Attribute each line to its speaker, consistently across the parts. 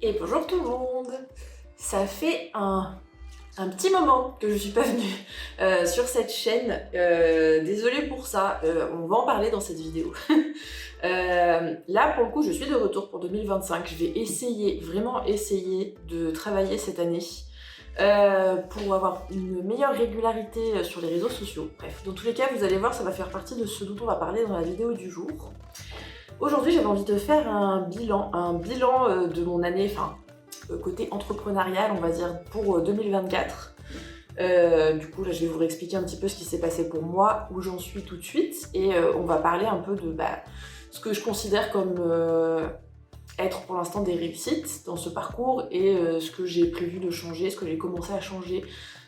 Speaker 1: Et bonjour tout le monde. Ça fait un petit moment que je suis pas venue sur cette chaîne. Désolée pour ça, on va en parler dans cette vidéo. Là pour le coup je suis de retour pour 2025. Je vais vraiment essayer de travailler cette année pour avoir une meilleure régularité sur les réseaux sociaux. Bref, dans tous les cas vous allez voir, ça va faire partie de ce dont on va parler dans la vidéo du jour. Aujourd'hui, j'avais envie de faire un bilan de mon année, côté entrepreneurial, on va dire, pour 2024. Du coup, là, je vais vous réexpliquer un petit peu ce qui s'est passé pour moi, où j'en suis tout de suite, et on va parler un peu de ce que je considère comme être pour l'instant des réussites dans ce parcours, et ce que j'ai prévu de changer, ce que j'ai commencé à changer,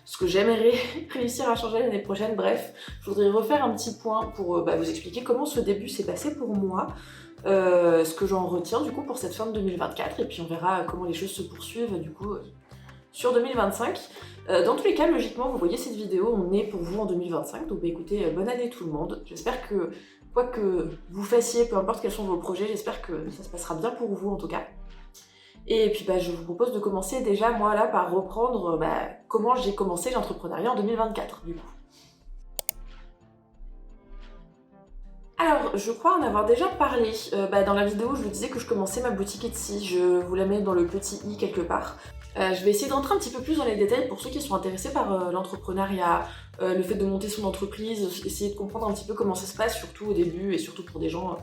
Speaker 1: ce que j'aimerais réussir à changer l'année prochaine. Bref, je voudrais refaire un petit point pour vous expliquer comment ce début s'est passé pour moi, ce que j'en retiens du coup pour cette fin de 2024, et puis on verra comment les choses se poursuivent du coup sur 2025. Dans tous les cas, logiquement, vous voyez cette vidéo, on est pour vous en 2025, donc écoutez, bonne année tout le monde. J'espère que quoi que vous fassiez, peu importe quels sont vos projets, j'espère que ça se passera bien pour vous en tout cas. Et puis je vous propose de commencer déjà moi là par reprendre comment j'ai commencé l'entrepreneuriat en 2024 du coup. Alors, je crois en avoir déjà parlé. Dans la vidéo, je vous disais que je commençais ma boutique Etsy. Je vous la mets dans le petit i quelque part. Je vais essayer d'entrer un petit peu plus dans les détails pour ceux qui sont intéressés par l'entrepreneuriat, le fait de monter son entreprise, essayer de comprendre un petit peu comment ça se passe, surtout au début et surtout pour des gens...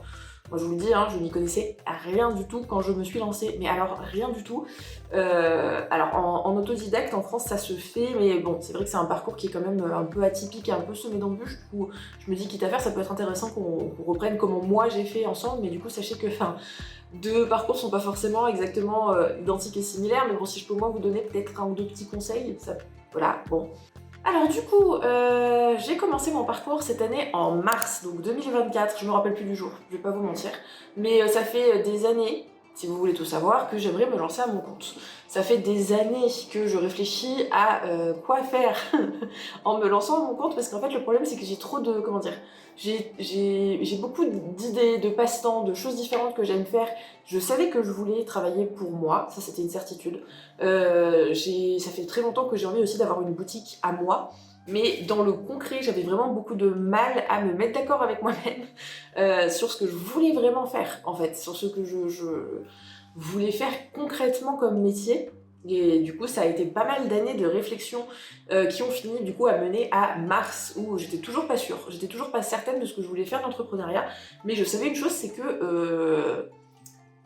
Speaker 1: moi je vous le dis, je n'y connaissais rien du tout quand je me suis lancée, mais alors rien du tout. Alors en autodidacte en France ça se fait, mais bon c'est vrai que c'est un parcours qui est quand même un peu atypique et un peu semé d'embûches. Du coup je me dis quitte à faire, ça peut être intéressant qu'on reprenne comment moi j'ai fait ensemble, mais du coup sachez que deux parcours sont pas forcément exactement identiques et similaires, mais bon si je peux moi vous donner peut-être un ou deux petits conseils, ça, voilà, bon. Alors du coup, j'ai commencé mon parcours cette année en mars, donc 2024, je me rappelle plus du jour, je vais pas vous mentir, mais ça fait des années, si vous voulez tout savoir, que j'aimerais me lancer à mon compte. Ça fait des années que je réfléchis à quoi faire en me lançant à mon compte, parce qu'en fait le problème c'est que j'ai trop de, comment dire, j'ai beaucoup d'idées, de passe-temps, de choses différentes que j'aime faire. Je savais que je voulais travailler pour moi, ça c'était une certitude. Ça fait très longtemps que j'ai envie aussi d'avoir une boutique à moi, mais dans le concret, j'avais vraiment beaucoup de mal à me mettre d'accord avec moi-même sur ce que je voulais vraiment faire, en fait, sur ce que je voulais faire concrètement comme métier. Et du coup, ça a été pas mal d'années de réflexion qui ont fini du coup à mener à mars, où j'étais toujours pas sûre, j'étais toujours pas certaine de ce que je voulais faire d'entrepreneuriat, mais je savais une chose, c'est que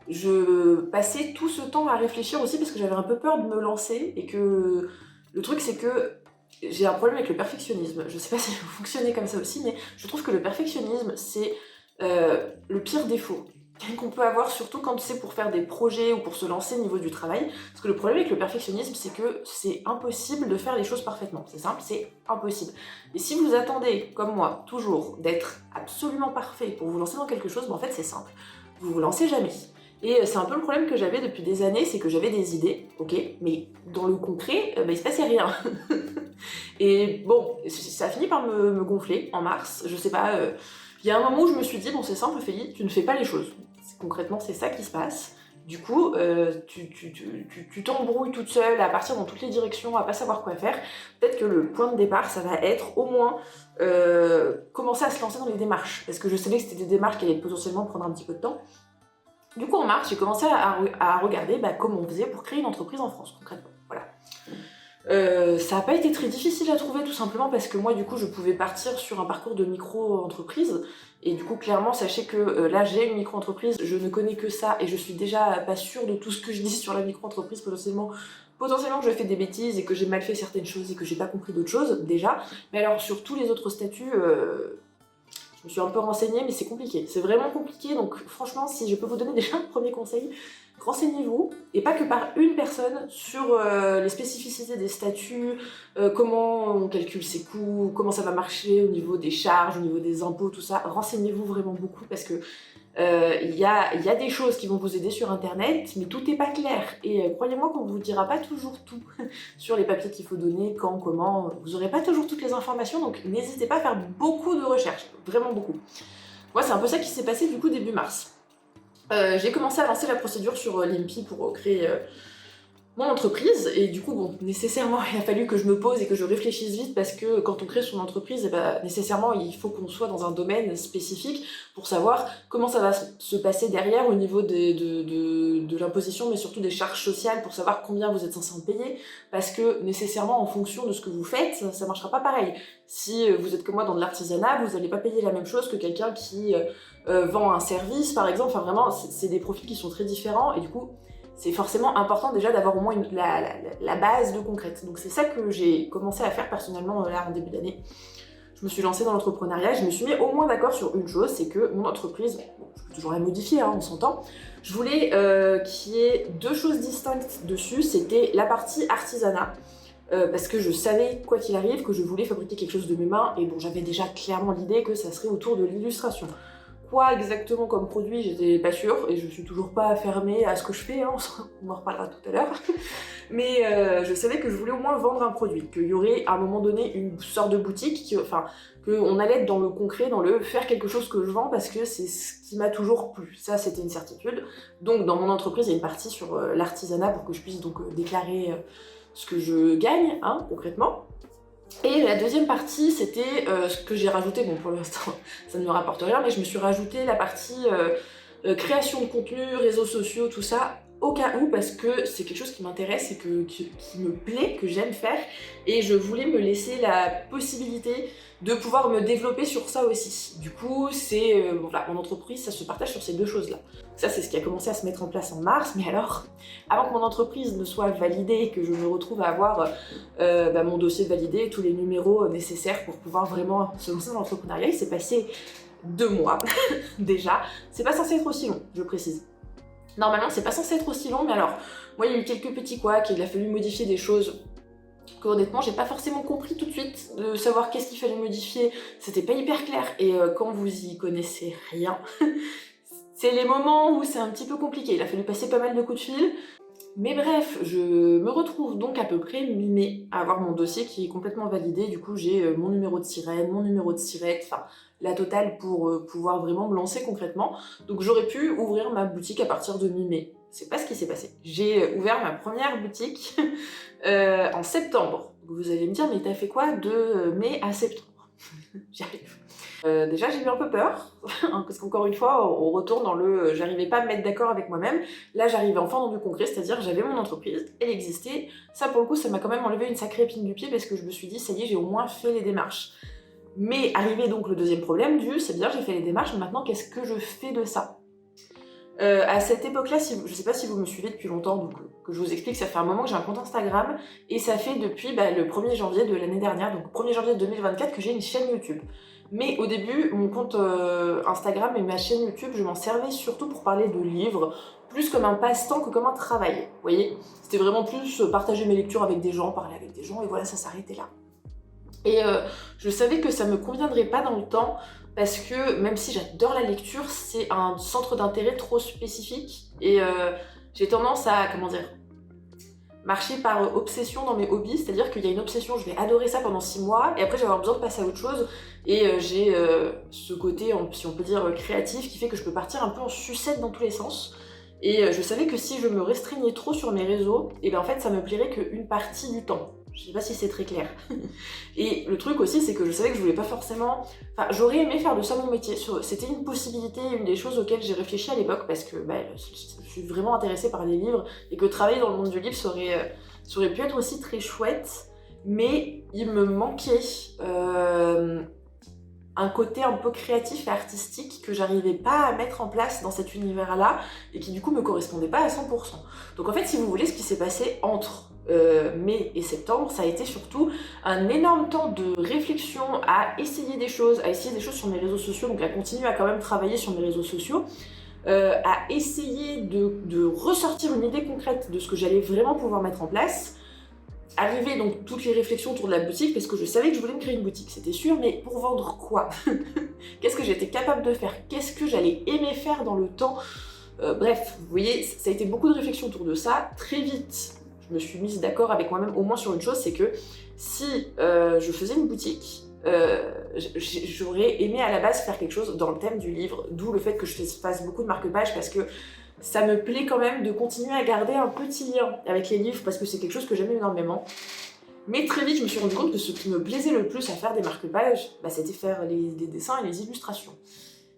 Speaker 1: je passais tout ce temps à réfléchir aussi parce que j'avais un peu peur de me lancer, et que le truc c'est que j'ai un problème avec le perfectionnisme. Je sais pas si vous fonctionnez comme ça aussi, mais je trouve que le perfectionnisme c'est le pire défaut qu'on peut avoir, surtout quand c'est pour faire des projets ou pour se lancer au niveau du travail. Parce que le problème avec le perfectionnisme, c'est que c'est impossible de faire les choses parfaitement. C'est simple, c'est impossible. Et si vous attendez, comme moi, toujours, d'être absolument parfait pour vous lancer dans quelque chose, en fait c'est simple. Vous vous lancez jamais. Et c'est un peu le problème que j'avais depuis des années, c'est que j'avais des idées, ok, mais dans le concret, il se passait rien. Et bon, ça a fini par me gonfler en mars, je sais pas, il y a un moment où je me suis dit, bon c'est simple Ophélie, tu ne fais pas les choses. Concrètement c'est ça qui se passe. Du coup, tu t'embrouilles toute seule à partir dans toutes les directions, à pas savoir quoi faire. Peut-être que le point de départ, ça va être au moins commencer à se lancer dans les démarches. Parce que je savais que c'était des démarches qui allaient potentiellement prendre un petit peu de temps. Du coup en mars, j'ai commencé à regarder comment on faisait pour créer une entreprise en France, concrètement. Voilà. Ça n'a pas été très difficile à trouver, tout simplement parce que moi du coup je pouvais partir sur un parcours de micro-entreprise, et du coup clairement sachez que là j'ai une micro-entreprise, je ne connais que ça et je suis déjà pas sûre de tout ce que je dis sur la micro-entreprise. Potentiellement que je fais des bêtises et que j'ai mal fait certaines choses et que j'ai pas compris d'autres choses déjà, mais alors sur tous les autres statuts je me suis un peu renseignée, mais c'est compliqué, c'est vraiment compliqué. Donc franchement, si je peux vous donner déjà un premier conseil, renseignez-vous, et pas que par une personne, sur les spécificités des statuts, comment on calcule ses coûts, comment ça va marcher au niveau des charges, au niveau des impôts, tout ça. Renseignez-vous vraiment beaucoup, parce que il y a des choses qui vont vous aider sur internet, mais tout n'est pas clair. Et croyez-moi qu'on ne vous dira pas toujours tout sur les papiers qu'il faut donner, quand, comment. Vous n'aurez pas toujours toutes les informations, donc n'hésitez pas à faire beaucoup de recherches, vraiment beaucoup. Moi, c'est un peu ça qui s'est passé du coup début mars. J'ai commencé à lancer la procédure sur l'INPI pour créer mon entreprise, et du coup, bon, nécessairement, il a fallu que je me pose et que je réfléchisse vite, parce que quand on crée son entreprise, eh ben, nécessairement, il faut qu'on soit dans un domaine spécifique pour savoir comment ça va se passer derrière au niveau de l'imposition, mais surtout des charges sociales, pour savoir combien vous êtes censé en payer, parce que nécessairement, en fonction de ce que vous faites, ça marchera pas pareil. Si vous êtes comme moi dans de l'artisanat, vous n'allez pas payer la même chose que quelqu'un qui vend un service, par exemple. Enfin, vraiment, c'est des profils qui sont très différents, et du coup, c'est forcément important déjà d'avoir au moins la base de concrète. Donc c'est ça que j'ai commencé à faire personnellement là en début d'année. Je me suis lancée dans l'entrepreneuriat, je me suis mis au moins d'accord sur une chose, c'est que mon entreprise, bon, je peux toujours la modifier, hein, on s'entend, je voulais qu'il y ait deux choses distinctes dessus. C'était la partie artisanat, parce que je savais, quoi qu'il arrive, que je voulais fabriquer quelque chose de mes mains, et bon, j'avais déjà clairement l'idée que ça serait autour de l'illustration. Quoi exactement comme produit, j'étais pas sûre, et je suis toujours pas fermée à ce que je fais, hein, on en reparlera tout à l'heure. Mais je savais que je voulais au moins vendre un produit, qu'il y aurait à un moment donné une sorte de boutique, qu'on allait être dans le concret, dans le faire quelque chose que je vends, parce que c'est ce qui m'a toujours plu. Ça, c'était une certitude. Donc dans mon entreprise, il y a une partie sur l'artisanat pour que je puisse donc déclarer ce que je gagne, hein, concrètement. Et la deuxième partie, c'était ce que j'ai rajouté, bon pour l'instant ça ne me rapporte rien, mais je me suis rajouté la partie création de contenu, réseaux sociaux, tout ça, au cas où, parce que c'est quelque chose qui m'intéresse et qui me plaît, que j'aime faire, et je voulais me laisser la possibilité de pouvoir me développer sur ça aussi. Du coup, c'est voilà, mon entreprise, ça se partage sur ces deux choses-là. Ça, c'est ce qui a commencé à se mettre en place en mars, mais alors, avant que mon entreprise ne soit validée et que je me retrouve à avoir mon dossier validé, tous les numéros nécessaires pour pouvoir vraiment se lancer dans l'entrepreneuriat, il s'est passé 2 mois déjà. C'est pas censé être aussi long, je précise. Normalement, c'est pas censé être aussi long, mais alors, moi, il y a eu quelques petits couacs, et il a fallu modifier des choses que honnêtement, j'ai pas forcément compris tout de suite, de savoir qu'est-ce qu'il fallait modifier, c'était pas hyper clair, et quand vous y connaissez rien, c'est les moments où c'est un petit peu compliqué. Il a fallu passer pas mal de coups de fil. Mais bref, je me retrouve donc à peu près mi-mai à avoir mon dossier qui est complètement validé. Du coup, j'ai mon numéro de sirène, mon numéro de sirette, enfin la totale pour pouvoir vraiment me lancer concrètement. Donc j'aurais pu ouvrir ma boutique à partir de mi-mai. C'est pas ce qui s'est passé. J'ai ouvert ma première boutique en septembre. Vous allez me dire, mais t'as fait quoi de mai à septembre? J'y arrive. Déjà j'ai eu un peu peur, parce qu'encore une fois on retourne dans le j'arrivais pas à me mettre d'accord avec moi-même. Là j'arrivais enfin dans du concret, c'est-à-dire j'avais mon entreprise, elle existait. Ça pour le coup ça m'a quand même enlevé une sacrée épine du pied, parce que je me suis dit ça y est, j'ai au moins fait les démarches. Mais arrivé donc le deuxième problème c'est bien, j'ai fait les démarches, mais maintenant qu'est-ce que je fais de ça? À cette époque-là, je sais pas si vous me suivez depuis longtemps, donc que je vous explique, ça fait un moment que j'ai un compte Instagram, et ça fait depuis le 1er janvier de l'année dernière, donc 1er janvier 2024, que j'ai une chaîne YouTube. Mais au début, mon compte Instagram et ma chaîne YouTube, je m'en servais surtout pour parler de livres, plus comme un passe-temps que comme un travail, vous voyez. C'était vraiment plus partager mes lectures avec des gens, parler avec des gens, et voilà, ça s'arrêtait là. Et je savais que ça me conviendrait pas dans le temps, parce que même si j'adore la lecture, c'est un centre d'intérêt trop spécifique, et j'ai tendance à, comment dire, marcher par obsession dans mes hobbies, c'est-à-dire qu'il y a une obsession, je vais adorer ça pendant 6 mois, et après je vais avoir besoin de passer à autre chose, et j'ai ce côté, si on peut dire, créatif, qui fait que je peux partir un peu en sucette dans tous les sens. Et je savais que si je me restreignais trop sur mes réseaux, et en fait ça me plairait qu'une partie du temps. Je sais pas si c'est très clair. Et le truc aussi, c'est que je savais que je voulais pas forcément... Enfin, j'aurais aimé faire de ça mon métier. C'était une possibilité, une des choses auxquelles j'ai réfléchi à l'époque, parce que je suis vraiment intéressée par les livres, et que travailler dans le monde du livre, ça aurait pu être aussi très chouette, mais il me manquait un côté un peu créatif et artistique que j'arrivais pas à mettre en place dans cet univers-là, et qui du coup me correspondait pas à 100%. Donc en fait, si vous voulez, ce qui s'est passé entre mai et septembre, ça a été surtout un énorme temps de réflexion, à essayer des choses sur mes réseaux sociaux, donc à continuer à quand même travailler sur mes réseaux sociaux, à essayer de ressortir une idée concrète de ce que j'allais vraiment pouvoir mettre en place. Arrivé donc toutes les réflexions autour de la boutique, parce que je savais que je voulais me créer une boutique, c'était sûr, mais pour vendre quoi? Qu'est-ce que j'étais capable de faire? Qu'est-ce que j'allais aimer faire dans le temps? Bref, vous voyez, ça a été beaucoup de réflexions autour de ça. Très vite, je me suis mise d'accord avec moi-même au moins sur une chose, c'est que si je faisais une boutique, j'aurais aimé à la base faire quelque chose dans le thème du livre, d'où le fait que je fasse beaucoup de marque-pages, parce que ça me plaît quand même de continuer à garder un petit lien avec les livres, parce que c'est quelque chose que j'aime énormément. Mais très vite, je me suis rendu compte que ce qui me plaisait le plus à faire des marque-pages, c'était faire des dessins et les illustrations.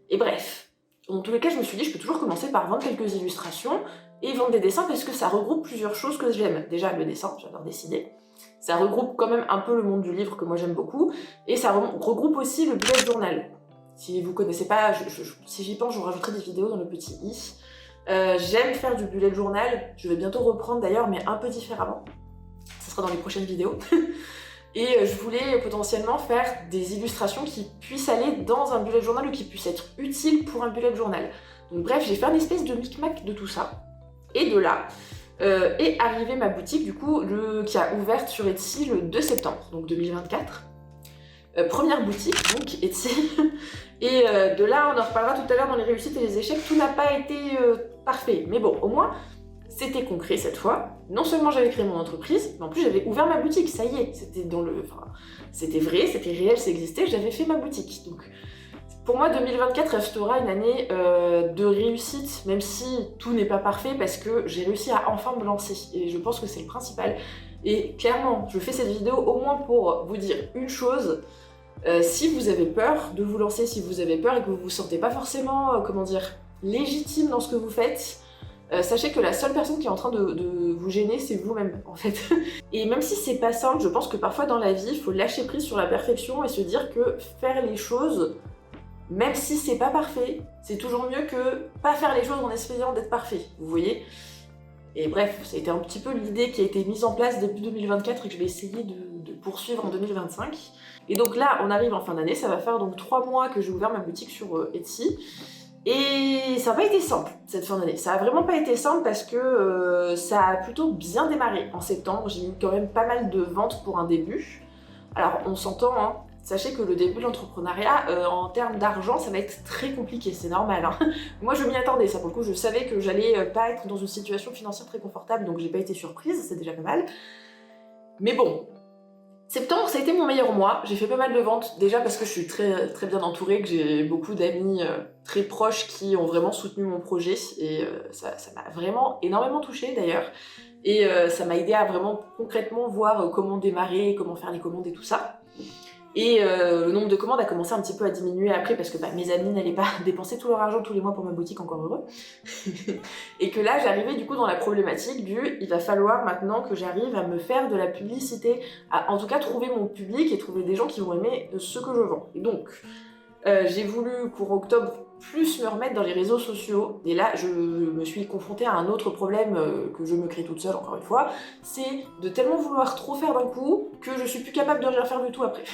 Speaker 1: Et bref, dans tous les cas, je me suis dit, je peux toujours commencer par vendre quelques illustrations et vendre des dessins parce que ça regroupe plusieurs choses que j'aime. Déjà, le dessin, j'adore dessiner. Ça regroupe quand même un peu le monde du livre que moi j'aime beaucoup. Et ça regroupe aussi le bullet journal. Si vous connaissez pas, si j'y pense, je vous rajouterai des vidéos dans le petit i. J'aime faire du bullet journal. Je vais bientôt reprendre d'ailleurs, mais un peu différemment. Ça sera dans les prochaines vidéos. Et je voulais potentiellement faire des illustrations qui puissent aller dans un bullet journal ou qui puissent être utiles pour un bullet journal. Donc bref, j'ai fait une espèce de micmac de tout ça. Et de là est arrivée ma boutique, du coup, qui a ouvert sur Etsy le 2 septembre, donc 2024. Première boutique, donc Etsy. Et de là, on en reparlera tout à l'heure dans les réussites et les échecs. Tout n'a pas été parfait. Mais bon, au moins, c'était concret cette fois. Non seulement j'avais créé mon entreprise, mais en plus j'avais ouvert ma boutique. Ça y est, c'était vrai, c'était réel, ça existait, j'avais fait ma boutique. Donc pour moi, 2024 restera une année de réussite, même si tout n'est pas parfait, parce que j'ai réussi à enfin me lancer. Et je pense que c'est le principal. Et clairement, je fais cette vidéo au moins pour vous dire une chose. Si vous avez peur de vous lancer, si vous avez peur et que vous vous sentez pas forcément, légitime dans ce que vous faites, sachez que la seule personne qui est en train de vous gêner, c'est vous-même, en fait. Et même si c'est pas simple, je pense que parfois dans la vie, il faut lâcher prise sur la perfection et se dire que faire les choses, même si c'est pas parfait, c'est toujours mieux que pas faire les choses en essayant d'être parfait, vous voyez? Et bref, ça a été un petit peu l'idée qui a été mise en place début 2024 et que je vais essayer de poursuivre en 2025. Et donc là, on arrive en fin d'année, ça va faire donc 3 mois que j'ai ouvert ma boutique sur Etsy. Et ça n'a pas été simple, cette fin d'année. Ça a vraiment pas été simple parce que ça a plutôt bien démarré en septembre. J'ai eu quand même pas mal de ventes pour un début. Alors, on s'entend, hein. Sachez que le début de l'entrepreneuriat, en termes d'argent, ça va être très compliqué, c'est normal, hein. Moi, je m'y attendais, ça pour le coup, je savais que j'allais pas être dans une situation financière très confortable, donc j'ai pas été surprise, c'est déjà pas mal. Mais bon, septembre, ça a été mon meilleur mois. J'ai fait pas mal de ventes, déjà parce que je suis très, très bien entourée, que j'ai beaucoup d'amis très proches qui ont vraiment soutenu mon projet, et ça m'a vraiment énormément touchée d'ailleurs. Et ça m'a aidé à vraiment concrètement voir comment démarrer, comment faire les commandes et tout ça. Et le nombre de commandes a commencé un petit peu à diminuer après parce que mes amis n'allaient pas dépenser tout leur argent tous les mois pour ma boutique, encore heureux. Et que là, j'arrivais du coup dans la problématique il va falloir maintenant que j'arrive à me faire de la publicité, à en tout cas trouver mon public et trouver des gens qui vont aimer ce que je vends. Et donc, j'ai voulu, courant octobre, plus me remettre dans les réseaux sociaux. Et là, je me suis confrontée à un autre problème que je me crée toute seule, encore une fois, c'est de tellement vouloir trop faire d'un coup que je suis plus capable de rien faire du tout après.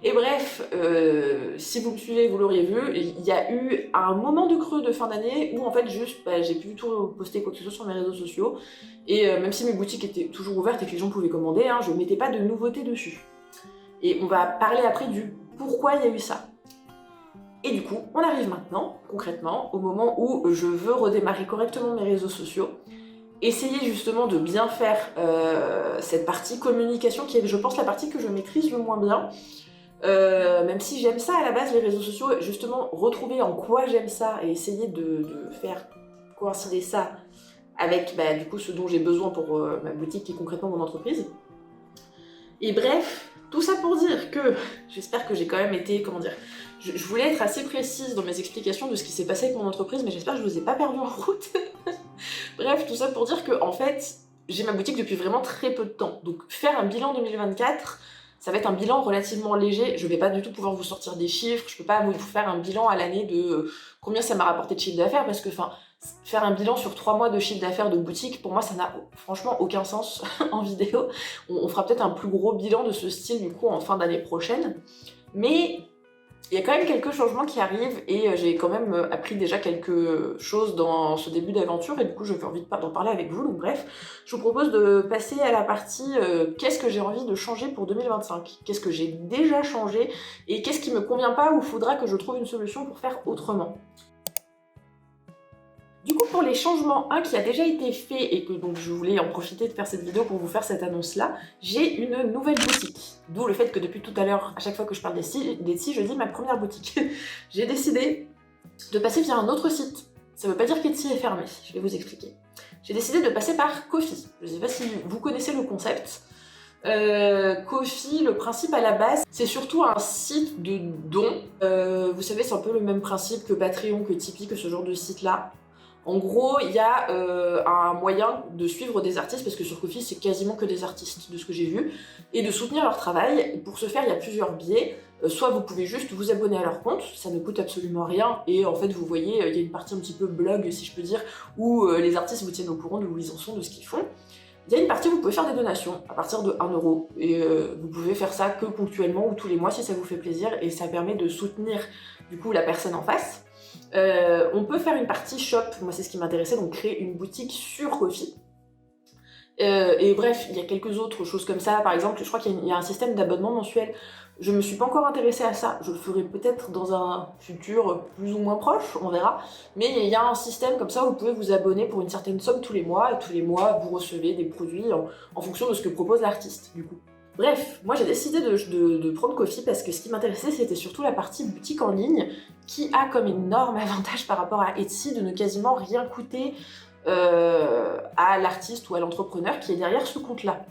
Speaker 1: Et bref, si vous me suivez, vous l'auriez vu, il y a eu un moment de creux de fin d'année où en fait juste, j'ai plus du tout posté quoi que ce soit sur mes réseaux sociaux. Et même si mes boutiques étaient toujours ouvertes et que les gens pouvaient commander, hein, je mettais pas de nouveautés dessus. Et on va parler après du pourquoi il y a eu ça. Et du coup, on arrive maintenant, concrètement, au moment où je veux redémarrer correctement mes réseaux sociaux. Essayer justement de bien faire cette partie communication qui est, je pense, la partie que je maîtrise le moins bien. Même si j'aime ça à la base, les réseaux sociaux, justement retrouver en quoi j'aime ça et essayer de faire coïncider ça avec du coup ce dont j'ai besoin pour ma boutique qui est concrètement mon entreprise. Et bref, tout ça pour dire que j'espère que j'ai quand même été, je voulais être assez précise dans mes explications de ce qui s'est passé avec mon entreprise, mais j'espère que je vous ai pas perdu en route. Bref, tout ça pour dire que en fait, j'ai ma boutique depuis vraiment très peu de temps. Donc faire un bilan 2024, ça va être un bilan relativement léger. Je vais pas du tout pouvoir vous sortir des chiffres, je peux pas vous faire un bilan à l'année de combien ça m'a rapporté de chiffre d'affaires, parce que faire un bilan sur 3 mois de chiffre d'affaires de boutique, pour moi ça n'a franchement aucun sens en vidéo. On fera peut-être un plus gros bilan de ce style du coup en fin d'année prochaine. Mais il y a quand même quelques changements qui arrivent et j'ai quand même appris déjà quelque chose dans ce début d'aventure et du coup j'avais envie d'en parler avec vous. Donc bref, je vous propose de passer à la partie qu'est-ce que j'ai envie de changer pour 2025, qu'est-ce que j'ai déjà changé et qu'est-ce qui me convient pas ou faudra que je trouve une solution pour faire autrement. Du coup, pour les changements, un qui a déjà été fait et que donc je voulais en profiter de faire cette vidéo pour vous faire cette annonce-là, j'ai une nouvelle boutique. D'où le fait que depuis tout à l'heure, à chaque fois que je parle d'Etsy, je dis ma première boutique. J'ai décidé de passer via un autre site. Ça veut pas dire qu'Etsy est fermé, je vais vous expliquer. J'ai décidé de passer par Ko-fi. Je sais pas si vous connaissez le concept. Ko-fi, le principe à la base, c'est surtout un site de dons. Vous savez, c'est un peu le même principe que Patreon, que Tipeee, que ce genre de site-là. En gros, il y a un moyen de suivre des artistes, parce que sur Ko-fi, c'est quasiment que des artistes, de ce que j'ai vu, et de soutenir leur travail. Pour ce faire, il y a plusieurs biais. Soit vous pouvez juste vous abonner à leur compte, ça ne coûte absolument rien, et en fait, vous voyez, il y a une partie un petit peu blog, si je peux dire, où les artistes vous tiennent au courant de où ils en sont, de ce qu'ils font. Il y a une partie où vous pouvez faire des donations à partir de 1 €, et vous pouvez faire ça que ponctuellement ou tous les mois si ça vous fait plaisir, et ça permet de soutenir du coup la personne en face. On peut faire une partie shop, moi c'est ce qui m'intéressait, donc créer une boutique sur Ko-fi. Et bref, il y a quelques autres choses comme ça, par exemple, je crois qu'il y a un système d'abonnement mensuel. Je me suis pas encore intéressée à ça, je le ferai peut-être dans un futur plus ou moins proche, on verra. Mais il y a un système comme ça où vous pouvez vous abonner pour une certaine somme tous les mois, et tous les mois vous recevez des produits en fonction de ce que propose l'artiste, du coup. Bref, moi j'ai décidé de prendre Ko-fi parce que ce qui m'intéressait c'était surtout la partie boutique en ligne qui a comme énorme avantage par rapport à Etsy de ne quasiment rien coûter à l'artiste ou à l'entrepreneur qui est derrière ce compte-là.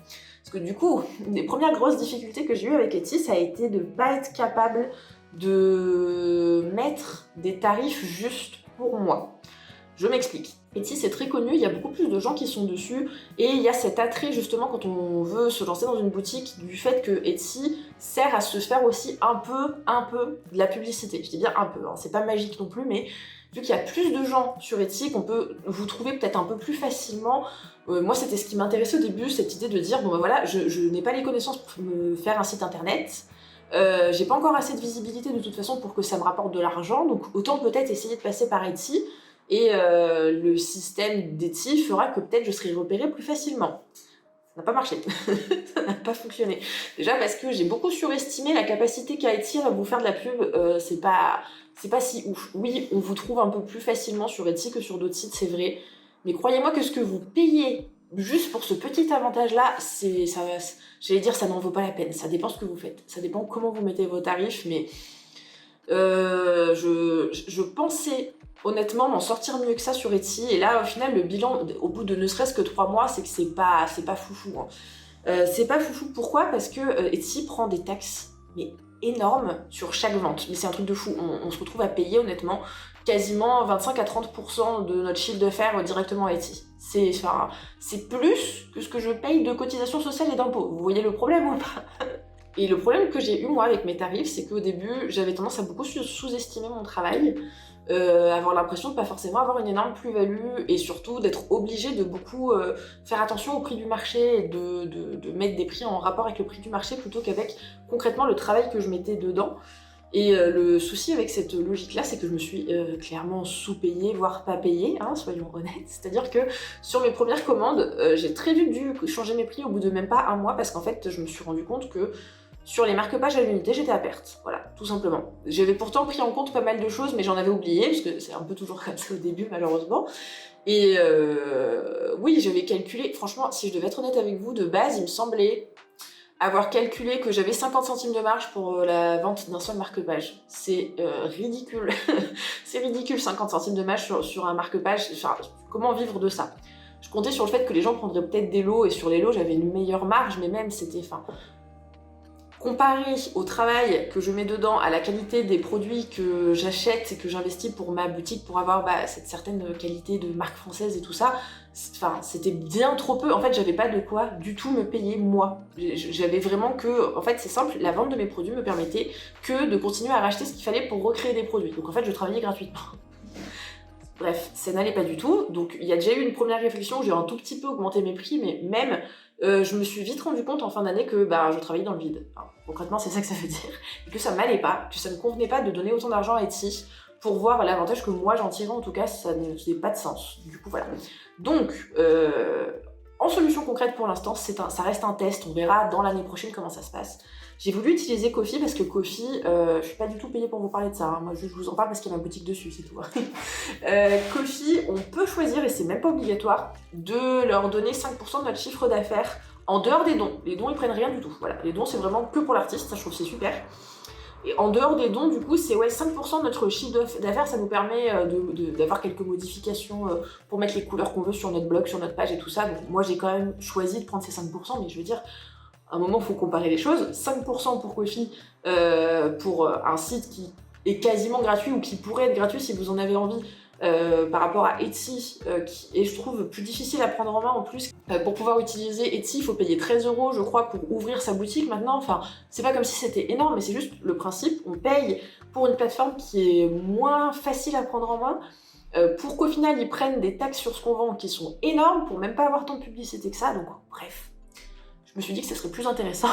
Speaker 1: Parce que du coup, une des premières grosses difficultés que j'ai eues avec Etsy, ça a été de ne pas être capable de mettre des tarifs justes pour moi. Je m'explique. Etsy, c'est très connu, il y a beaucoup plus de gens qui sont dessus, et il y a cet attrait justement quand on veut se lancer dans une boutique du fait que Etsy sert à se faire aussi un peu de la publicité. Je dis bien un peu, hein, c'est pas magique non plus, mais vu qu'il y a plus de gens sur Etsy, qu'on peut vous trouver peut-être un peu plus facilement, moi c'était ce qui m'intéressait au début, cette idée de dire, bon ben voilà, je n'ai pas les connaissances pour me faire un site internet, j'ai pas encore assez de visibilité de toute façon pour que ça me rapporte de l'argent, donc autant peut-être essayer de passer par Etsy, et le système d'Etsy fera que peut-être je serai repérée plus facilement. Ça n'a pas marché, ça n'a pas fonctionné. Déjà parce que j'ai beaucoup surestimé la capacité qu'a Etsy à vous faire de la pub, c'est pas si ouf. Oui, on vous trouve un peu plus facilement sur Etsy que sur d'autres sites, c'est vrai, mais croyez-moi que ce que vous payez juste pour ce petit avantage-là, j'allais dire ça n'en vaut pas la peine, ça dépend ce que vous faites, ça dépend comment vous mettez vos tarifs, mais je pensais honnêtement m'en sortir mieux que ça sur Etsy, et là au final le bilan au bout de ne serait-ce que 3 mois c'est que c'est pas foufou, hein. C'est pas foufou, pourquoi? Parce que Etsy prend des taxes mais énormes sur chaque vente, mais c'est un truc de fou, on se retrouve à payer honnêtement quasiment 25 à 30% de notre chiffre d'affaires directement à Etsy. C'est plus que ce que je paye de cotisations sociales et d'impôts, vous voyez le problème ou pas? Et le problème que j'ai eu moi avec mes tarifs, c'est qu'au début, j'avais tendance à beaucoup sous-estimer mon travail, avoir l'impression de pas forcément avoir une énorme plus-value, et surtout d'être obligée de beaucoup faire attention au prix du marché, et de mettre des prix en rapport avec le prix du marché plutôt qu'avec concrètement le travail que je mettais dedans. Et le souci avec cette logique-là, c'est que je me suis clairement sous-payée, voire pas payée, hein, soyons honnêtes. C'est-à-dire que sur mes premières commandes, j'ai très vite dû changer mes prix au bout de même pas un mois, parce qu'en fait, je me suis rendu compte que sur les marque-pages à l'unité, j'étais à perte. Voilà, tout simplement. J'avais pourtant pris en compte pas mal de choses, mais j'en avais oublié, parce que c'est un peu toujours comme ça au début, malheureusement. Et oui, j'avais calculé, franchement, si je devais être honnête avec vous, de base, il me semblait avoir calculé que j'avais 50 centimes de marge pour la vente d'un seul marque-page. C'est ridicule. C'est ridicule, 50 centimes de marge sur un marque-page. Enfin, comment vivre de ça? Je comptais sur le fait que les gens prendraient peut-être des lots, et sur les lots, j'avais une meilleure marge, mais même, c'était... Comparé au travail que je mets dedans, à la qualité des produits que j'achète et que j'investis pour ma boutique pour avoir cette certaine qualité de marque française et tout ça, c'était bien trop peu. En fait, j'avais pas de quoi du tout me payer moi. J'avais vraiment que, en fait, c'est simple, la vente de mes produits me permettait que de continuer à racheter ce qu'il fallait pour recréer des produits. Donc en fait, je travaillais gratuitement. Bref, ça n'allait pas du tout. Donc il y a déjà eu une première réflexion où j'ai un tout petit peu augmenté mes prix, mais même je me suis vite rendu compte en fin d'année que je travaillais dans le vide. Enfin, concrètement, c'est ça que ça veut dire. Et que ça m'allait pas, que ça ne me convenait pas de donner autant d'argent à Etsy pour voir l'avantage que moi j'en tirais. En tout cas, ça n'a pas de sens. Du coup, voilà. Donc, en solution concrètes pour l'instant, ça reste un test, on verra dans l'année prochaine comment ça se passe. J'ai voulu utiliser Ko-fi parce que Ko-fi, je suis pas du tout payée pour vous parler de ça, hein. Moi je vous en parle parce qu'il y a ma boutique dessus, c'est tout. Ko-fi, on peut choisir, et c'est même pas obligatoire, de leur donner 5% de notre chiffre d'affaires en dehors des dons. Les dons ils prennent rien du tout, voilà. Les dons c'est vraiment que pour l'artiste, ça je trouve c'est super. Et en dehors des dons, du coup, c'est 5% de notre chiffre d'affaires, ça nous permet d'avoir quelques modifications pour mettre les couleurs qu'on veut sur notre blog, sur notre page et tout ça. Donc moi, j'ai quand même choisi de prendre ces 5%, mais je veux dire, à un moment, il faut comparer les choses. 5% pour Ko-fi, pour un site qui est quasiment gratuit ou qui pourrait être gratuit si vous en avez envie, par rapport à Etsy, qui est, je trouve, plus difficile à prendre en main en plus. Pour pouvoir utiliser Etsy, il faut payer 13 €, je crois, pour ouvrir sa boutique maintenant. Enfin, c'est pas comme si c'était énorme, mais c'est juste le principe. On paye pour une plateforme qui est moins facile à prendre en main, pour qu'au final, ils prennent des taxes sur ce qu'on vend qui sont énormes, pour même pas avoir tant de publicité que ça. Donc, bref, je me suis dit que ce serait plus intéressant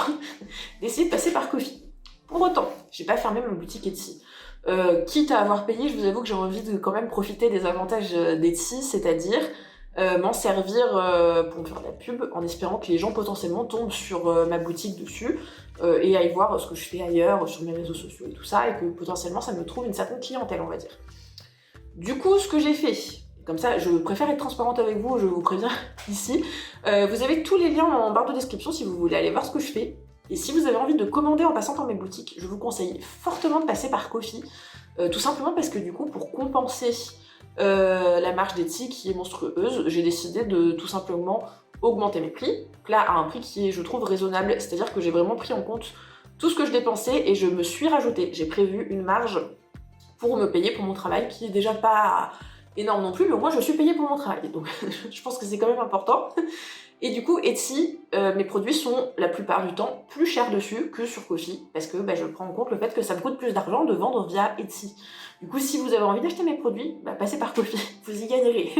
Speaker 1: d'essayer de passer par Ko-fi. Pour autant, j'ai pas fermé ma boutique Etsy. Quitte à avoir payé, je vous avoue que j'ai envie de quand même profiter des avantages d'Etsy, c'est-à-dire m'en servir pour me faire de la pub, en espérant que les gens potentiellement tombent sur ma boutique dessus et aillent voir ce que je fais ailleurs, sur mes réseaux sociaux et tout ça, et que potentiellement ça me trouve une certaine clientèle, on va dire. Du coup, ce que j'ai fait, comme ça je préfère être transparente avec vous, je vous préviens ici, vous avez tous les liens en barre de description si vous voulez aller voir ce que je fais. Et si vous avez envie de commander en passant par mes boutiques, je vous conseille fortement de passer par Ko-fi, tout simplement parce que du coup, pour compenser la marge d'Etsy qui est monstrueuse, j'ai décidé de tout simplement augmenter mes prix, là à un prix qui est, je trouve, raisonnable, c'est-à-dire que j'ai vraiment pris en compte tout ce que je dépensais et je me suis rajouté, j'ai prévu une marge pour me payer pour mon travail qui est déjà pas énorme non plus, mais au moins je suis payée pour mon travail, donc je pense que c'est quand même important. Et du coup, Etsy, mes produits sont la plupart du temps plus chers dessus que sur Ko-fi, parce que je prends en compte le fait que ça me coûte plus d'argent de vendre via Etsy. Du coup, si vous avez envie d'acheter mes produits, passez par Ko-fi, vous y gagnerez.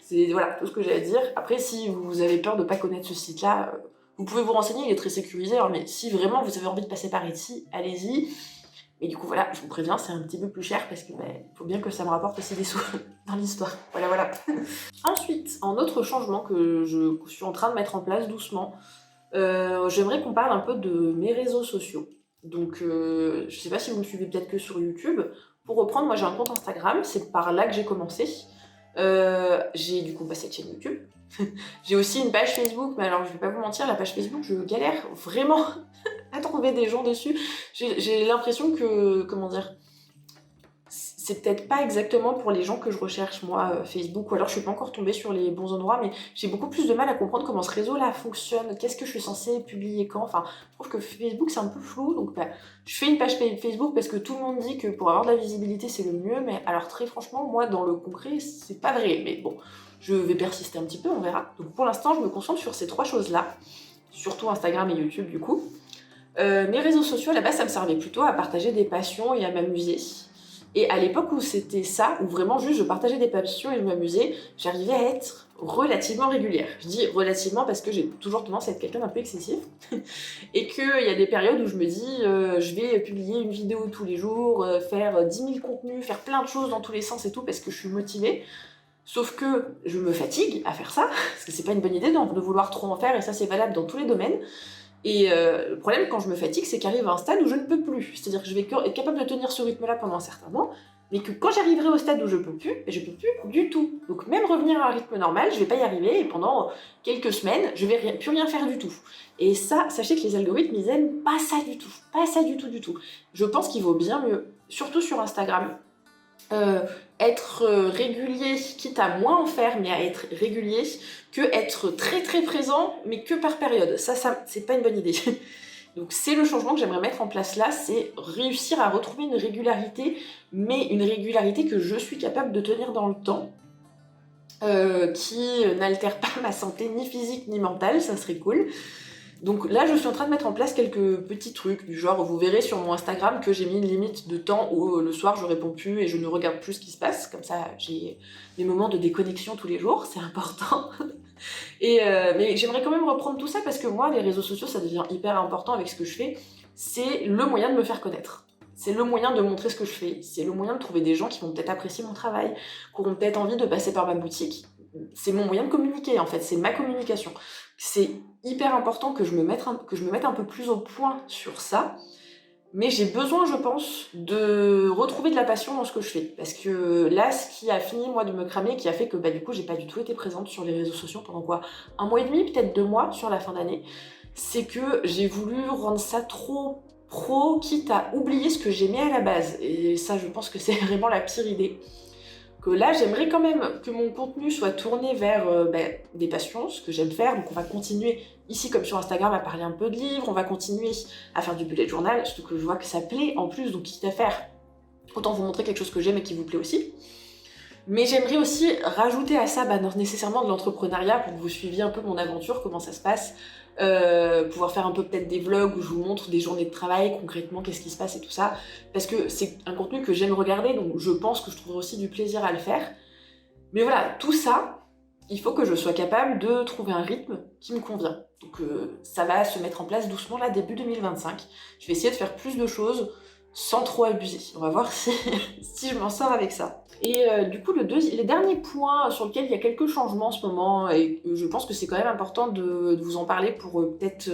Speaker 1: C'est voilà, tout ce que j'ai à dire. Après, si vous avez peur de pas connaître ce site-là, vous pouvez vous renseigner, il est très sécurisé, hein, mais si vraiment vous avez envie de passer par Etsy, allez-y. Mais du coup, voilà, je vous préviens, c'est un petit peu plus cher parce que faut bien que ça me rapporte aussi des sous dans l'histoire. Voilà. Ensuite, un autre changement que je suis en train de mettre en place doucement, j'aimerais qu'on parle un peu de mes réseaux sociaux. Donc, je sais pas si vous me suivez peut-être que sur YouTube. Pour reprendre, moi j'ai un compte Instagram, c'est par là que j'ai commencé. J'ai du coup cette chaîne YouTube. J'ai aussi une page Facebook, mais alors je vais pas vous mentir, la page Facebook, je galère vraiment à trouver des gens dessus. J'ai l'impression que, comment dire, c'est peut-être pas exactement pour les gens que je recherche moi, Facebook, ou alors je suis pas encore tombée sur les bons endroits, mais j'ai beaucoup plus de mal à comprendre comment ce réseau-là fonctionne, qu'est-ce que je suis censée publier quand, enfin, je trouve que Facebook c'est un peu flou, donc je fais une page Facebook parce que tout le monde dit que pour avoir de la visibilité c'est le mieux, mais alors très franchement, moi dans le concret, c'est pas vrai, mais bon, je vais persister un petit peu, on verra. Donc pour l'instant, je me concentre sur ces trois choses-là, surtout Instagram et YouTube du coup. Mes réseaux sociaux, à la base, ça me servait plutôt à partager des passions et à m'amuser. Et à l'époque où c'était ça, où vraiment juste je partageais des passions et je m'amusais, j'arrivais à être relativement régulière. Je dis relativement parce que j'ai toujours tendance à être quelqu'un d'un peu excessif. Et qu'il y a des périodes où je me dis, je vais publier une vidéo tous les jours, faire 10 000 contenus, faire plein de choses dans tous les sens et tout, parce que je suis motivée. Sauf que je me fatigue à faire ça, parce que c'est pas une bonne idée de vouloir trop en faire, et ça c'est valable dans tous les domaines. Et le problème quand je me fatigue, c'est qu'arrive à un stade où je ne peux plus. C'est-à-dire que je vais être capable de tenir ce rythme-là pendant un certain temps, mais que quand j'arriverai au stade où je peux plus plus du tout. Donc même revenir à un rythme normal, je vais pas y arriver, et pendant quelques semaines, je vais plus rien faire du tout. Et ça, sachez que les algorithmes, ils aiment pas ça du tout. Pas ça du tout. Je pense qu'il vaut bien mieux, surtout sur Instagram, être régulier, quitte à moins en faire, mais à être régulier, que être très très présent, mais que par période. Ça c'est pas une bonne idée. Donc c'est le changement que j'aimerais mettre en place là, c'est réussir à retrouver une régularité, mais une régularité que je suis capable de tenir dans le temps, qui n'altère pas ma santé ni physique ni mentale, ça serait cool. Donc là, je suis en train de mettre en place quelques petits trucs, du genre, vous verrez sur mon Instagram que j'ai mis une limite de temps où le soir je réponds plus et je ne regarde plus ce qui se passe, comme ça j'ai des moments de déconnexion tous les jours, c'est important. Mais j'aimerais quand même reprendre tout ça parce que moi, les réseaux sociaux, ça devient hyper important avec ce que je fais, c'est le moyen de me faire connaître. C'est le moyen de montrer ce que je fais, c'est le moyen de trouver des gens qui vont peut-être apprécier mon travail, qui auront peut-être envie de passer par ma boutique. c'est mon moyen de communiquer en fait, c'est ma communication. C'est hyper important que je me mette un peu plus au point sur ça, mais j'ai besoin, je pense, de retrouver de la passion dans ce que je fais. Parce que là, ce qui a fini, moi, de me cramer, qui a fait que du coup, j'ai pas du tout été présente sur les réseaux sociaux pendant quoi, 1 mois et demi, peut-être 2 mois sur la fin d'année, c'est que j'ai voulu rendre ça trop pro, quitte à oublier ce que j'aimais à la base. Et ça, je pense que c'est vraiment la pire idée. Que là, j'aimerais quand même que mon contenu soit tourné vers des passions, ce que j'aime faire. Donc on va continuer, ici comme sur Instagram, à parler un peu de livres, on va continuer à faire du bullet journal, surtout que je vois que ça plaît en plus, donc quitte à faire, autant vous montrer quelque chose que j'aime et qui vous plaît aussi. Mais j'aimerais aussi rajouter à ça nécessairement de l'entrepreneuriat pour que vous suiviez un peu mon aventure, comment ça se passe, pouvoir faire un peu peut-être des vlogs où je vous montre des journées de travail, concrètement qu'est-ce qui se passe et tout ça, parce que c'est un contenu que j'aime regarder, donc je pense que je trouverai aussi du plaisir à le faire. Mais voilà, tout ça, il faut que je sois capable de trouver un rythme qui me convient. Donc ça va se mettre en place doucement là, début 2025. Je vais essayer de faire plus de choses sans trop abuser. On va voir si je m'en sors avec ça. Et du coup, les derniers points sur lesquels il y a quelques changements en ce moment, et je pense que c'est quand même important de vous en parler pour peut-être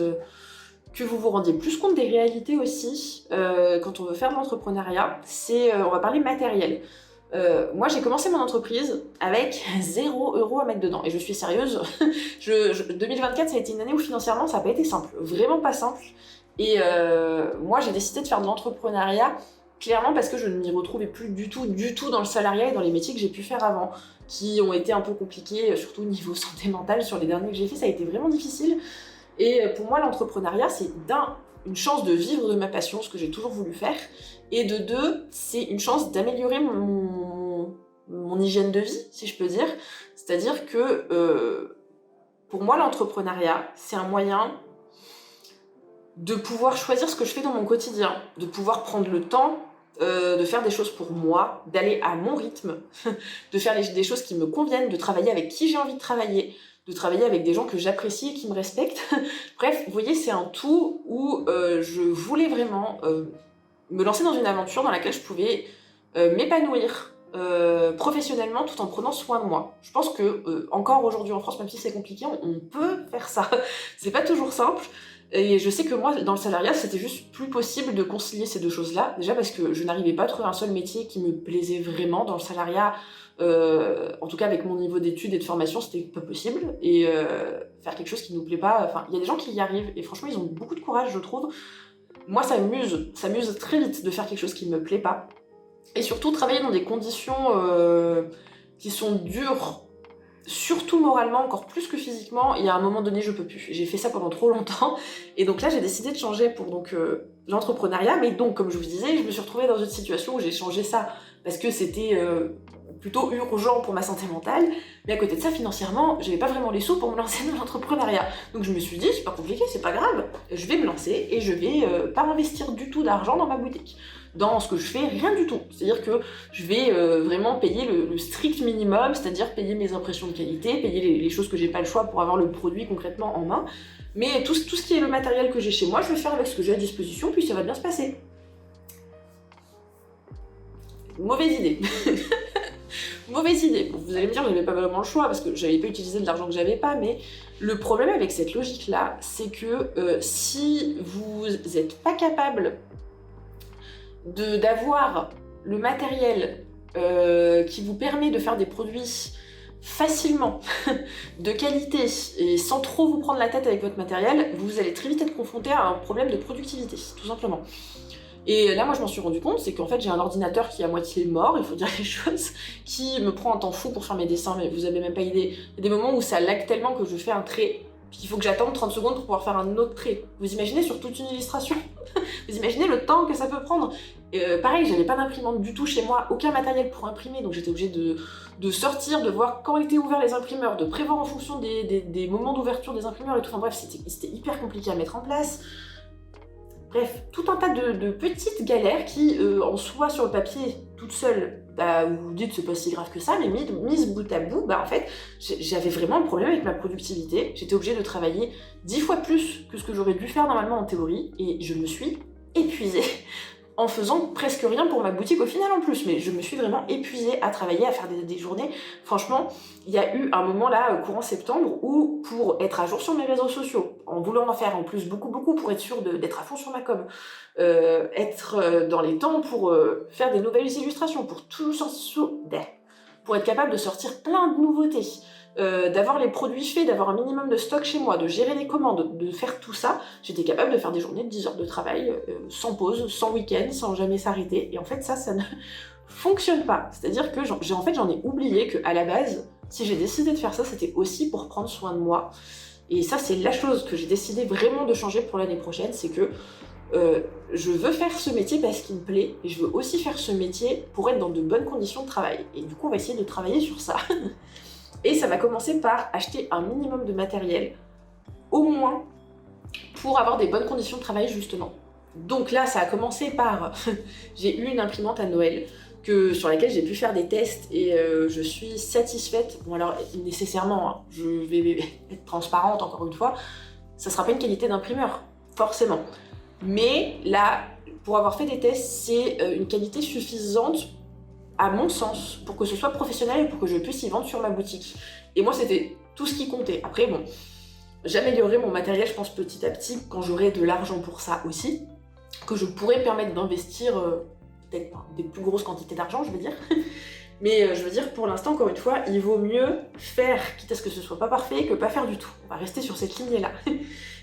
Speaker 1: que vous vous rendiez plus compte des réalités aussi quand on veut faire de l'entrepreneuriat, on va parler matériel. Moi, j'ai commencé mon entreprise avec 0 € à mettre dedans. Et je suis sérieuse, 2024, ça a été une année où financièrement, ça n'a pas été simple. Vraiment pas simple. Et moi, j'ai décidé de faire de l'entrepreneuriat clairement parce que je ne m'y retrouvais plus du tout dans le salariat et dans les métiers que j'ai pu faire avant, qui ont été un peu compliqués, surtout au niveau santé mentale. Sur les derniers que j'ai fait, ça a été vraiment difficile. Et pour moi, l'entrepreneuriat, c'est une chance de vivre de ma passion, ce que j'ai toujours voulu faire, et de deux, c'est une chance d'améliorer mon hygiène de vie, si je peux dire. C'est-à-dire que pour moi, l'entrepreneuriat, c'est un moyen de pouvoir choisir ce que je fais dans mon quotidien, de pouvoir prendre le temps de faire des choses pour moi, d'aller à mon rythme, de faire des choses qui me conviennent, de travailler avec qui j'ai envie de travailler avec des gens que j'apprécie et qui me respectent. Bref, vous voyez, c'est un tout où je voulais vraiment me lancer dans une aventure dans laquelle je pouvais m'épanouir professionnellement tout en prenant soin de moi. Je pense que encore aujourd'hui en France, même si c'est compliqué, on peut faire ça. C'est pas toujours simple. Et je sais que moi, dans le salariat, c'était juste plus possible de concilier ces deux choses-là. Déjà parce que je n'arrivais pas à trouver un seul métier qui me plaisait vraiment dans le salariat. En tout cas, avec mon niveau d'études et de formation, c'était pas possible. Et faire quelque chose qui nous plaît pas... Enfin, il y a des gens qui y arrivent. Et franchement, ils ont beaucoup de courage, je trouve. Moi, ça m'use très vite de faire quelque chose qui me plaît pas. Et surtout, travailler dans des conditions qui sont dures, surtout moralement, encore plus que physiquement. Et à un moment donné, je peux plus. J'ai fait ça pendant trop longtemps. Et donc là, j'ai décidé de changer pour l'entrepreneuriat. Mais donc, comme je vous disais, je me suis retrouvée dans une situation où j'ai changé ça parce que c'était plutôt urgent pour ma santé mentale. Mais à côté de ça, financièrement, j'avais pas vraiment les sous pour me lancer dans l'entrepreneuriat. Donc je me suis dit, c'est pas compliqué, c'est pas grave. Je vais me lancer et je vais pas investir du tout d'argent dans ma boutique. Dans ce que je fais, rien du tout. C'est-à-dire que je vais vraiment payer le strict minimum, c'est-à-dire payer mes impressions de qualité, payer les choses que j'ai pas le choix pour avoir le produit concrètement en main. Mais tout ce qui est le matériel que j'ai chez moi, je vais faire avec ce que j'ai à disposition, puis ça va bien se passer. Mauvaise idée. Mauvaise idée. Bon, vous allez me dire, j'avais pas vraiment le choix parce que j'avais pas utilisé de l'argent que j'avais pas, mais le problème avec cette logique-là, c'est que si vous n'êtes pas capable d'avoir le matériel qui vous permet de faire des produits facilement, de qualité, et sans trop vous prendre la tête avec votre matériel, vous allez très vite être confronté à un problème de productivité, tout simplement. Et là, moi, je m'en suis rendu compte, c'est qu'en fait, j'ai un ordinateur qui est à moitié mort, il faut dire les choses, qui me prend un temps fou pour faire mes dessins, mais vous avez même pas idée. Il y a des moments où ça lag tellement que je fais un trait, puis il faut que j'attende 30 secondes pour pouvoir faire un autre trait. Vous imaginez sur toute une illustration? Vous imaginez le temps que ça peut prendre? Pareil, j'avais pas d'imprimante du tout chez moi, aucun matériel pour imprimer, donc j'étais obligée de sortir, de voir quand étaient ouverts les imprimeurs, de prévoir en fonction des moments d'ouverture des imprimeurs et tout. Enfin bref, c'était hyper compliqué à mettre en place. Bref, tout un tas de petites galères qui, en soi, sur le papier, toute seule, vous vous dites c'est pas si grave que ça, mais mises bout à bout, en fait, j'avais vraiment un problème avec ma productivité. J'étais obligée de travailler 10 fois plus que ce que j'aurais dû faire normalement en théorie, et je me suis épuisée en faisant presque rien pour ma boutique au final en plus. Mais je me suis vraiment épuisée à travailler, à faire des journées. Franchement, il y a eu un moment là, courant septembre, où pour être à jour sur mes réseaux sociaux, en voulant en faire en plus beaucoup pour être sûre d'être à fond sur ma com, être dans les temps pour faire des nouvelles illustrations, pour être capable de sortir plein de nouveautés, d'avoir les produits faits, d'avoir un minimum de stock chez moi, de gérer les commandes, de faire tout ça, j'étais capable de faire des journées de 10 heures de travail, sans pause, sans week-end, sans jamais s'arrêter. Et en fait, ça ne fonctionne pas. C'est-à-dire que j'en ai oublié qu'à la base, si j'ai décidé de faire ça, c'était aussi pour prendre soin de moi. Et ça, c'est la chose que j'ai décidé vraiment de changer pour l'année prochaine, c'est que je veux faire ce métier parce qu'il me plaît, et je veux aussi faire ce métier pour être dans de bonnes conditions de travail. Et du coup, on va essayer de travailler sur ça. Et ça va commencer par acheter un minimum de matériel, au moins, pour avoir des bonnes conditions de travail, justement. Donc là, ça a commencé par... j'ai eu une imprimante à Noël, sur laquelle j'ai pu faire des tests, et je suis satisfaite. Bon alors, nécessairement, hein, je vais être transparente, encore une fois, ça sera pas une qualité d'imprimeur, forcément. Mais là, pour avoir fait des tests, c'est une qualité suffisante, à mon sens, pour que ce soit professionnel et pour que je puisse y vendre sur ma boutique. Et moi, c'était tout ce qui comptait. Après, bon, j'améliorerai mon matériel, je pense, petit à petit, quand j'aurai de l'argent pour ça aussi, que je pourrais me permettre d'investir peut-être des plus grosses quantités d'argent, je veux dire. Mais je veux dire, pour l'instant, encore une fois, il vaut mieux faire, quitte à ce que ce soit pas parfait, que pas faire du tout. On va rester sur cette lignée-là.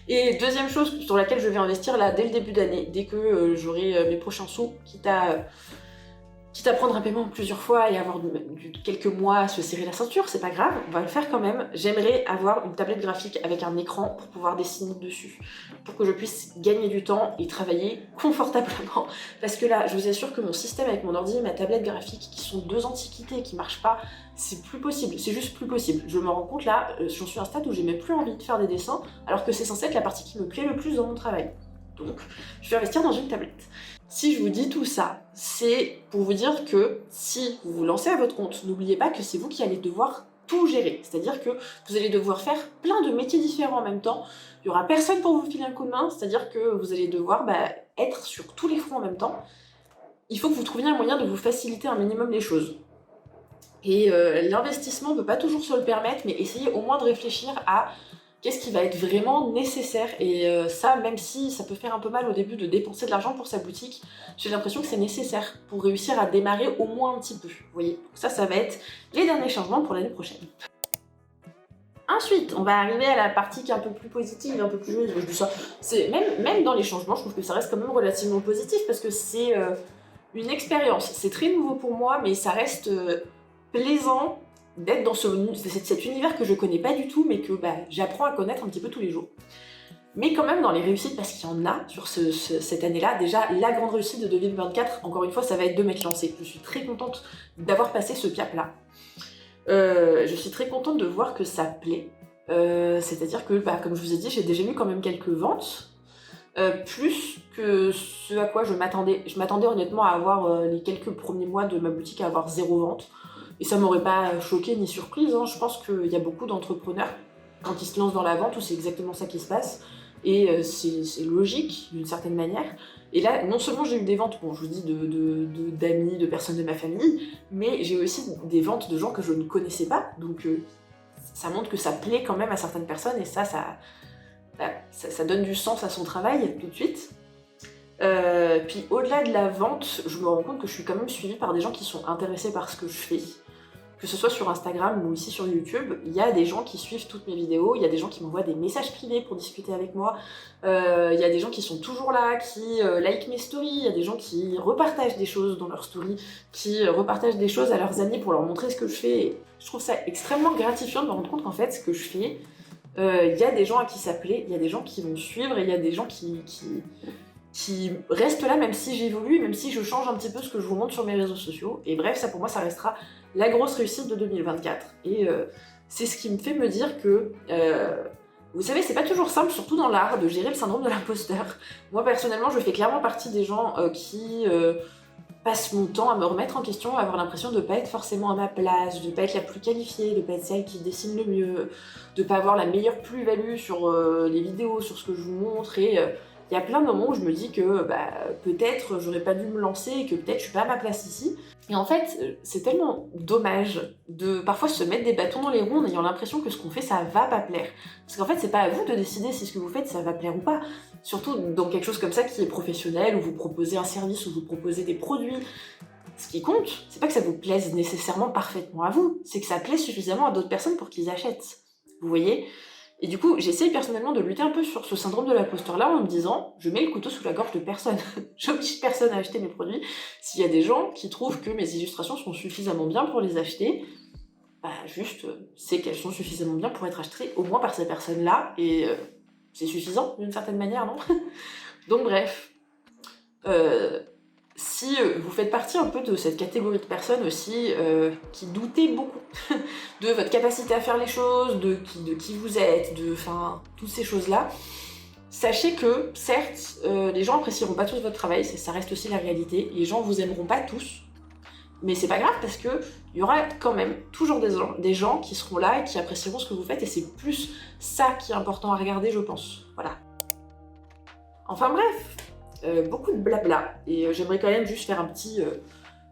Speaker 1: Et deuxième chose sur laquelle je vais investir là, dès le début d'année, dès que j'aurai mes prochains sous, quitte à prendre un paiement plusieurs fois et avoir quelques mois à se serrer la ceinture, c'est pas grave, on va le faire quand même. J'aimerais avoir une tablette graphique avec un écran pour pouvoir dessiner dessus, pour que je puisse gagner du temps et travailler confortablement. Parce que là, je vous assure que mon système avec mon ordi et ma tablette graphique, qui sont deux antiquités, qui marchent pas, c'est plus possible, c'est juste plus possible. Je me rends compte là, j'en suis à un stade où j'ai même plus envie de faire des dessins, alors que c'est censé être la partie qui me plaît le plus dans mon travail. Donc, je vais investir dans une tablette. Si je vous dis tout ça, c'est pour vous dire que si vous vous lancez à votre compte, n'oubliez pas que c'est vous qui allez devoir tout gérer. C'est-à-dire que vous allez devoir faire plein de métiers différents en même temps. Il n'y aura personne pour vous filer un coup de main, c'est-à-dire que vous allez devoir être sur tous les fronts en même temps. Il faut que vous trouviez un moyen de vous faciliter un minimum les choses. Et l'investissement ne peut pas toujours se le permettre, mais essayez au moins de réfléchir à qu'est-ce qui va être vraiment nécessaire. Et ça, même si ça peut faire un peu mal au début de dépenser de l'argent pour sa boutique, j'ai l'impression que c'est nécessaire pour réussir à démarrer au moins un petit peu. Vous voyez, donc ça va être les derniers changements pour l'année prochaine. Ensuite, on va arriver à la partie qui est un peu plus positive, un peu plus joyeuse. Je dis ça, même dans les changements, je trouve que ça reste quand même relativement positif parce que c'est une expérience. C'est très nouveau pour moi, mais ça reste plaisant d'être dans cet univers que je connais pas du tout, mais que j'apprends à connaître un petit peu tous les jours. Mais quand même dans les réussites, parce qu'il y en a sur cette année-là, déjà la grande réussite de 2024, encore une fois, ça va être de m'être lancée. Je suis très contente d'avoir passé ce cap-là. Je suis très contente de voir que ça plaît. C'est-à-dire que, comme je vous ai dit, j'ai déjà eu quand même quelques ventes, plus que ce à quoi je m'attendais. Je m'attendais honnêtement à avoir les quelques premiers mois de ma boutique à avoir 0 vente. Et ça m'aurait pas choqué ni surprise, hein. Je pense qu'il y a beaucoup d'entrepreneurs, quand ils se lancent dans la vente, où c'est exactement ça qui se passe. Et c'est logique, d'une certaine manière. Et là, non seulement j'ai eu des ventes, bon, je vous dis, d'amis, de personnes de ma famille, mais j'ai aussi des ventes de gens que je ne connaissais pas. Donc ça montre que ça plaît quand même à certaines personnes, et ça donne du sens à son travail, tout de suite. Puis au-delà de la vente, je me rends compte que je suis quand même suivie par des gens qui sont intéressés par ce que je fais. Que ce soit sur Instagram ou ici sur YouTube, il y a des gens qui suivent toutes mes vidéos, il y a des gens qui m'envoient des messages privés pour discuter avec moi, il y a des gens qui sont toujours là, qui like mes stories, il y a des gens qui repartagent des choses dans leurs stories, qui repartagent des choses à leurs amis pour leur montrer ce que je fais. Et je trouve ça extrêmement gratifiant de me rendre compte qu'en fait, ce que je fais, il y a des gens à qui ça plaît, il y a des gens qui vont suivre, et il y a des gens qui restent là même si j'évolue, même si je change un petit peu ce que je vous montre sur mes réseaux sociaux. Et bref, ça pour moi, ça restera la grosse réussite de 2024. Et c'est ce qui me fait me dire que, vous savez, c'est pas toujours simple, surtout dans l'art, de gérer le syndrome de l'imposteur. Moi, personnellement, je fais clairement partie des gens qui passe mon temps à me remettre en question, à avoir l'impression de ne pas être forcément à ma place, de ne pas être la plus qualifiée, de ne pas être celle qui dessine le mieux, de ne pas avoir la meilleure plus-value sur les vidéos, sur ce que je vous montre. Et il y a plein de moments où je me dis que peut-être j'aurais pas dû me lancer et que peut-être je suis pas à ma place ici. Et en fait, c'est tellement dommage de parfois se mettre des bâtons dans les roues en ayant l'impression que ce qu'on fait, ça va pas plaire. Parce qu'en fait, c'est pas à vous de décider si ce que vous faites, ça va plaire ou pas. Surtout dans quelque chose comme ça qui est professionnel, où vous proposez un service, où vous proposez des produits. Ce qui compte, c'est pas que ça vous plaise nécessairement parfaitement à vous, c'est que ça plaise suffisamment à d'autres personnes pour qu'ils achètent. Vous voyez ? Et du coup, j'essaye personnellement de lutter un peu sur ce syndrome de l'imposteur-là en me disant, je mets le couteau sous la gorge de personne. J'oblige personne à acheter mes produits. S'il y a des gens qui trouvent que mes illustrations sont suffisamment bien pour les acheter, juste, c'est qu'elles sont suffisamment bien pour être achetées au moins par ces personnes-là, et c'est suffisant d'une certaine manière, non ? Donc bref, si vous faites partie un peu de cette catégorie de personnes aussi qui doutez beaucoup de votre capacité à faire les choses, de qui vous êtes, enfin, toutes ces choses-là, sachez que, certes, les gens apprécieront pas tous votre travail, ça reste aussi la réalité, les gens vous aimeront pas tous, mais c'est pas grave parce que il y aura quand même toujours des gens qui seront là et qui apprécieront ce que vous faites, et c'est plus ça qui est important à regarder, je pense. Voilà. Enfin bref, beaucoup de blabla, et j'aimerais quand même juste faire un petit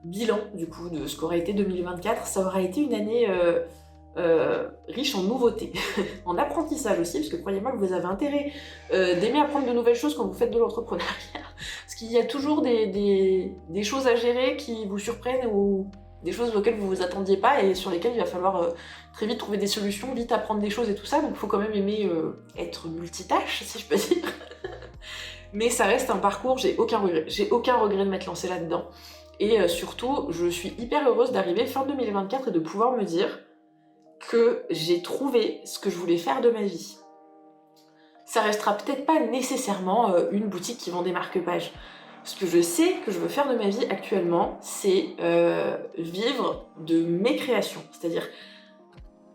Speaker 1: bilan du coup de ce qu'aurait été 2024. Ça aura été une année riche en nouveautés, en apprentissage aussi, parce que croyez-moi que vous avez intérêt d'aimer apprendre de nouvelles choses quand vous faites de l'entrepreneuriat, parce qu'il y a toujours des choses à gérer qui vous surprennent, ou des choses auxquelles vous vous attendiez pas et sur lesquelles il va falloir très vite trouver des solutions, vite apprendre des choses et tout ça, donc il faut quand même aimer être multitâche, si je peux dire. Mais ça reste un parcours, j'ai aucun regret de m'être lancée là-dedans. Et surtout, je suis hyper heureuse d'arriver fin 2024 et de pouvoir me dire que j'ai trouvé ce que je voulais faire de ma vie. Ça restera peut-être pas nécessairement une boutique qui vend des marque-pages. Ce que je sais que je veux faire de ma vie actuellement, c'est vivre de mes créations. C'est-à-dire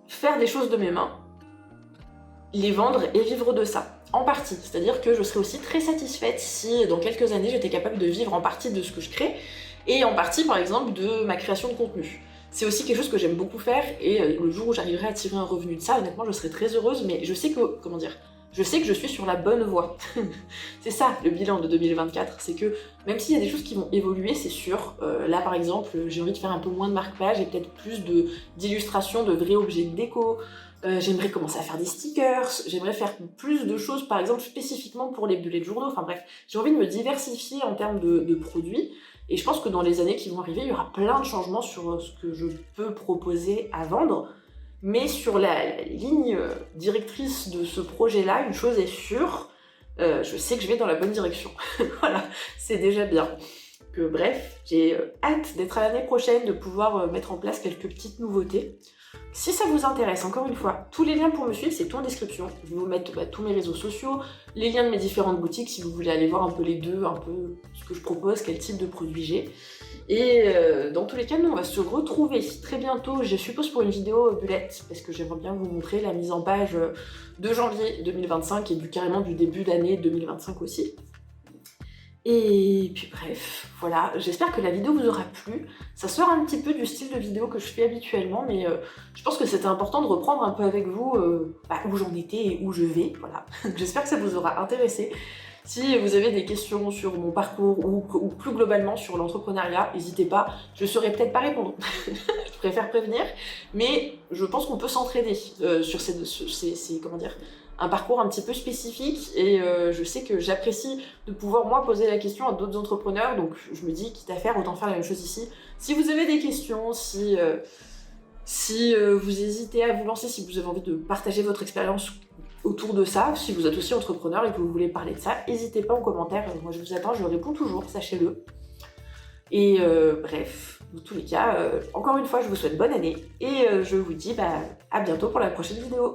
Speaker 1: faire des choses de mes mains, les vendre et vivre de ça. En partie, c'est-à-dire que je serais aussi très satisfaite si dans quelques années j'étais capable de vivre en partie de ce que je crée, et en partie par exemple de ma création de contenu. C'est aussi quelque chose que j'aime beaucoup faire, et le jour où j'arriverai à tirer un revenu de ça, honnêtement je serai très heureuse, mais je sais que, je sais que je suis sur la bonne voie. C'est ça le bilan de 2024, c'est que même s'il y a des choses qui vont évoluer, c'est sûr, là par exemple j'ai envie de faire un peu moins de marque-page et peut-être plus d'illustrations de vrais objets de déco. J'aimerais commencer à faire des stickers, j'aimerais faire plus de choses, par exemple spécifiquement pour les bullet journaux, enfin bref, j'ai envie de me diversifier en termes de produits, et je pense que dans les années qui vont arriver, il y aura plein de changements sur ce que je peux proposer à vendre, mais sur la ligne directrice de ce projet-là, une chose est sûre, je sais que je vais dans la bonne direction. Voilà, c'est déjà bien. Bref, j'ai hâte d'être à l'année prochaine, de pouvoir mettre en place quelques petites nouveautés. Si ça vous intéresse, encore une fois, tous les liens pour me suivre, c'est tout en description. Je vais vous mettre tous mes réseaux sociaux, les liens de mes différentes boutiques si vous voulez aller voir un peu les deux, un peu ce que je propose, quel type de produit j'ai. Et dans tous les cas, nous on va se retrouver très bientôt, je suppose pour une vidéo bullet, parce que j'aimerais bien vous montrer la mise en page de janvier 2025 et carrément du début d'année 2025 aussi. Et puis bref, voilà, j'espère que la vidéo vous aura plu. Ça sort un petit peu du style de vidéo que je fais habituellement, mais je pense que c'était important de reprendre un peu avec vous où j'en étais et où je vais, voilà. J'espère que ça vous aura intéressé. Si vous avez des questions sur mon parcours ou plus globalement sur l'entrepreneuriat, n'hésitez pas, je saurais peut-être pas répondre, je préfère prévenir, mais je pense qu'on peut s'entraider sur un parcours un petit peu spécifique, et je sais que j'apprécie de pouvoir moi poser la question à d'autres entrepreneurs, donc je me dis quitte à faire, autant faire la même chose ici. Si vous avez des questions, si vous hésitez à vous lancer, si vous avez envie de partager votre expérience autour de ça, si vous êtes aussi entrepreneur et que vous voulez parler de ça, n'hésitez pas en commentaire, moi je vous attends, je réponds toujours, sachez-le. Et bref, dans tous les cas, encore une fois je vous souhaite bonne année, et je vous dis à bientôt pour la prochaine vidéo.